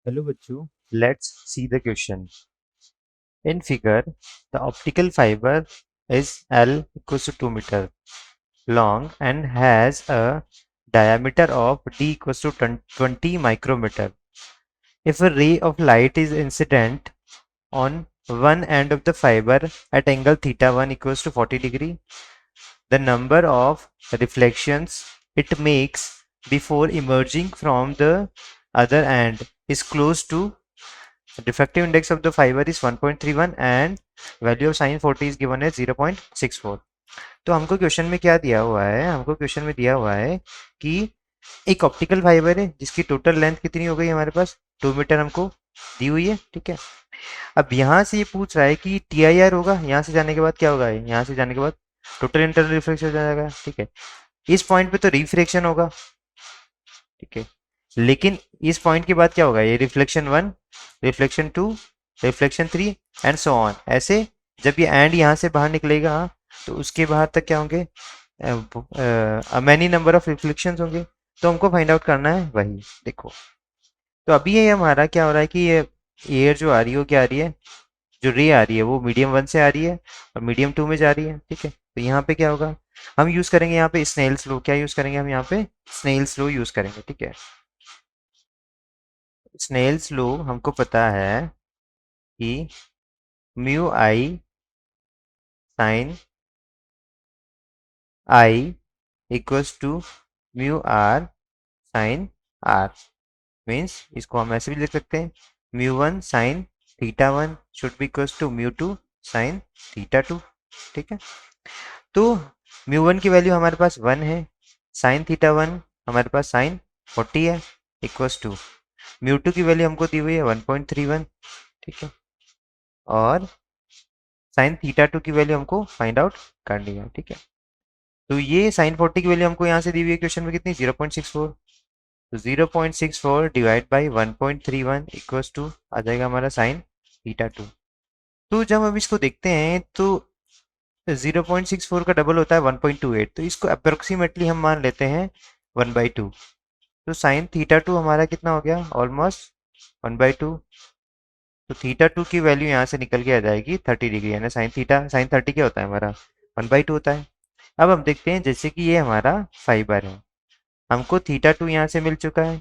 Hello बच्चों, let's see the question. In figure, the optical fiber is L equals to 2 meter long and has a diameter of D equals to 20 micrometer. If a ray of light is incident on one end of the fiber at angle theta 1 equals to 40 degree, the number of reflections it makes before emerging from the other end is close to. Diffractive index of the fiber is 1.31 and value of sin 40 is given as 0.64. तो हमको question में क्या दिया हुआ है, हमको question में दिया हुआ है कि एक ऑप्टिकल फाइबर है जिसकी टोटल लेंथ कितनी हो गई हमारे पास 2 मीटर हमको दी हुई है। ठीक है, अब यहाँ से ये पूछ रहा है कि टी आई आर होगा, यहाँ से जाने के बाद क्या होगा, यहाँ से जाने के बाद टोटल इंटरनल रिफ्लेक्शन हो जाएगा। ठीक है, इस पॉइंट पे तो रिफ्रैक्शन होगा। ठीक है, लेकिन इस पॉइंट के बाद क्या होगा, ये reflection 1, reflection 2, reflection 3 and so on. ऐसे जब ये एंड यहाँ से बाहर निकलेगा तो उसके बाहर तक क्या होंगे, मैनी नंबर ऑफ रिफ्लेक्शंस होंगे। तो हमको फाइंड आउट करना है वही। देखो, तो अभी ये हमारा क्या हो रहा है कि ये एयर जो आ रही है वो क्या आ रही है, जो रे आ रही है वो मीडियम 1 से आ रही है और मीडियम 2 में जा रही है। ठीक है, तो यहाँ पे क्या होगा, हम यूज करेंगे यहाँ पे स्नेल्स लॉ। क्या यूज करेंगे हम यहाँ पे, स्नेल्स लॉ यूज करेंगे। ठीक है, स्नेल्स लॉ हमको पता है कि mu I sine I equals to mu R sine R. Means इसको हम ऐसे भी लिख सकते हैं, mu one sine theta one should be equals to mu two sine theta two. ठीक है, तो म्यू वन की वैल्यू हमारे पास 1 है, साइन थीटा वन हमारे पास साइन 40 है, इक्वल्स टू म्यू टू की वैल्यू हमको दी हुई है 1.31। ठीक है, और साइन थीटा टू की वैल्यू हमको फाइंड आउट करनी है। ठीक है, तो ये साइन 40 की वैल्यू हमको यहाँ से दी हुई है क्वेश्चन में कितनी, 0.64। तो 0.64 डिवाइड बाई 1.31 इक्वल्स टू आ जाएगा हमारा साइन थीटा टू। तो जब हम इसको देखते हैं तो 0.64 का डबल होता है 1.28, तो इसको अप्रोक्सीमेटली हम मान लेते हैं 1/2। तो साइन थीटा टू हमारा कितना हो गया, ऑलमोस्ट 1/2। तो थीटा टू की वैल्यू यहाँ से निकल के आ जाएगी 30 डिग्री, यानी साइन 30 क्या होता है हमारा 1/2 होता है। अब हम देखते हैं, जैसे कि ये हमारा फाइबर है, हमको थीटा टू यहाँ से मिल चुका है,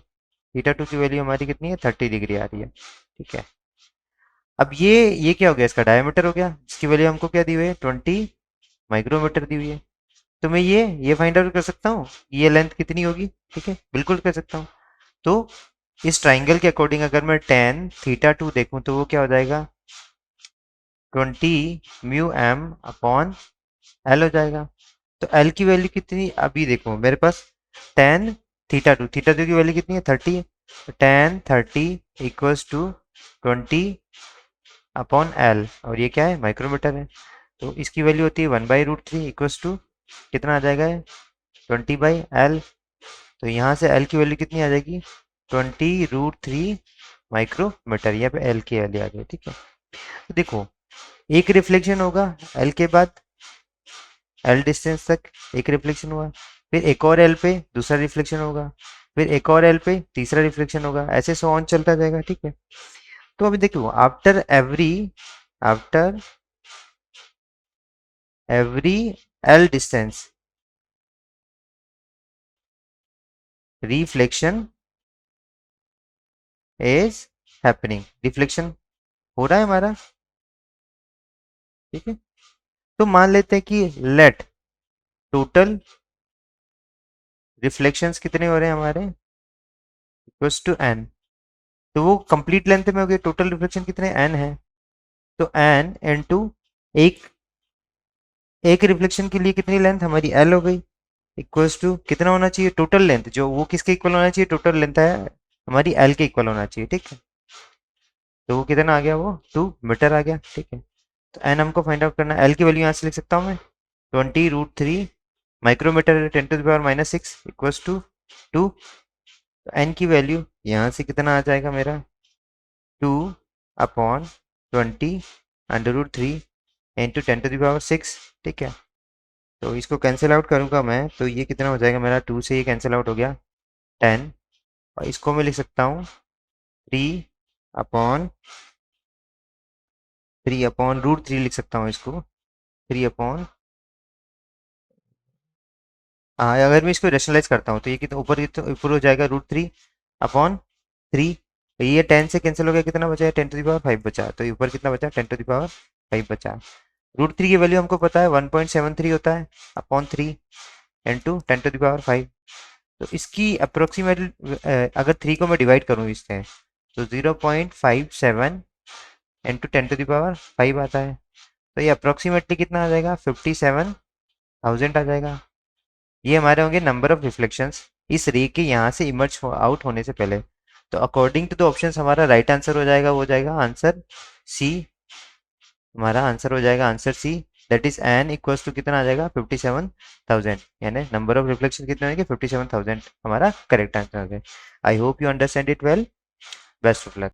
थीटा टू की वैल्यू हमारी कितनी है 30 डिग्री आ रही है। ठीक है, अब ये क्या हो गया, इसका डायमीटर हो गया, इसकी वैल्यू हमको क्या दी हुई है 20 माइक्रोमीटर दी हुई है। तो मैं ये फाइंड आउट कर सकता हूँ ये लेंथ कितनी होगी। ठीक है, बिल्कुल कर सकता हूँ। तो इस ट्राइंगल के अकॉर्डिंग अगर मैं टेन थीटा टू देखूं तो वो क्या हो जाएगा, 20 म्यू एम अपॉन एल हो जाएगा। तो एल की वैल्यू कितनी, अभी देखो मेरे पास टेन थीटा टू की वैल्यू कितनी है 30, tan 30 equals to 20 upon L, और ये क्या है माइक्रोमीटर है। तो इसकी वैल्यू होती है 1/√3 इक्वल्स टू कितना आ जाएगा, 20/L। तो यहाँ से L की वैल्यू कितनी आ जाएगी, 20√3 माइक्रोमीटर। यहाँ पे L की वैल्यू आ गई। ठीक है, तो देखो एक रिफ्लेक्शन होगा L के बाद, L डिस्टेंस तक एक रिफ्लेक्शन हुआ, फिर एक और L पे दूसरा रिफ्लेक्शन होगा, फिर एक और L पे तीसरा रिफ्लेक्शन होगा, ऐसे सो ऑन चलता जाएगा। ठीक है, तो अभी देखो after every L distance reflection is happening, reflection हो रहा है हमारा। ठीक है, तो मान लेते हैं कि लेट टोटल रिफ्लेक्शंस कितने हो रहे हैं हमारे, इक्वल्स टू एन। तो वो कंप्लीट लेंथ में हो गए, टोटल रिफ्लेक्शन कितने एन है, तो एन इनटू एक एक रिफ्लेक्शन के लिए कितनी लेंथ हमारी एल हो गई, इक्वल्स टू कितना होना चाहिए टोटल लेंथ, जो वो किसके इक्वल होना चाहिए, टोटल लेंथ है हमारी एल के इक्वल होना चाहिए। ठीक है, तो वो कितना आ गया, वो 2 मीटर आ गया। ठीक है, तो एन हमको फाइंड आउट करना है, एल की वैल्यू यहाँ से लिख सकता हूँ मैं 20√3 माइक्रोमीटर 10⁻⁶ इक्वल्स टू 2। तो एन की वैल्यू यहाँ से कितना आ जाएगा मेरा, 2/20 इंटू 10⁻⁶। ठीक है, तो इसको कैंसिल आउट करूँगा मैं, तो ये कितना हो जाएगा मेरा, 2 से ये कैंसिल आउट हो गया 10, और इसको मैं लिख सकता हूँ 3 अपॉन 3 अपॉन √3 लिख सकता हूँ इसको, 3 अपॉन, हाँ अगर मैं इसको रेशनलाइज करता हूँ तो ये कितना ऊपर हो जाएगा √3 अपॉन 3। ये 10 से कैंसिल हो गया, कितना बचा है, 10⁵ बचा, तो ये ऊपर कितना बचा, 10⁵ बचा। √3 की वैल्यू हमको पता है 1.73 होता है अपॉन 3 इंटू 10⁵। तो इसकी अप्रोक्सीमेट अगर 3 को मैं डिवाइड करूँ इससे तो 0.57 इंटू 10⁵ आता है। तो ये अप्रोक्सीमेटली कितना आ जाएगा, 57,000 आ जाएगा। ये हमारे होंगे नंबर ऑफ रिफ्लेक्शंस इस रे के यहाँ से इमर्ज आउट होने से पहले। तो अकॉर्डिंग टू द ऑप्शंस हमारा राइट आंसर हो जाएगा, वो जाएगा आंसर सी। हमारा आंसर हो जाएगा answer C, that is N equals to कितना आ जाएगा, 57,000, यानी नंबर ऑफ रिफ्लेक्शन कितने होंगे, 57,000 हमारा करेक्ट आंसर है। I hope you understand it well. Best of luck.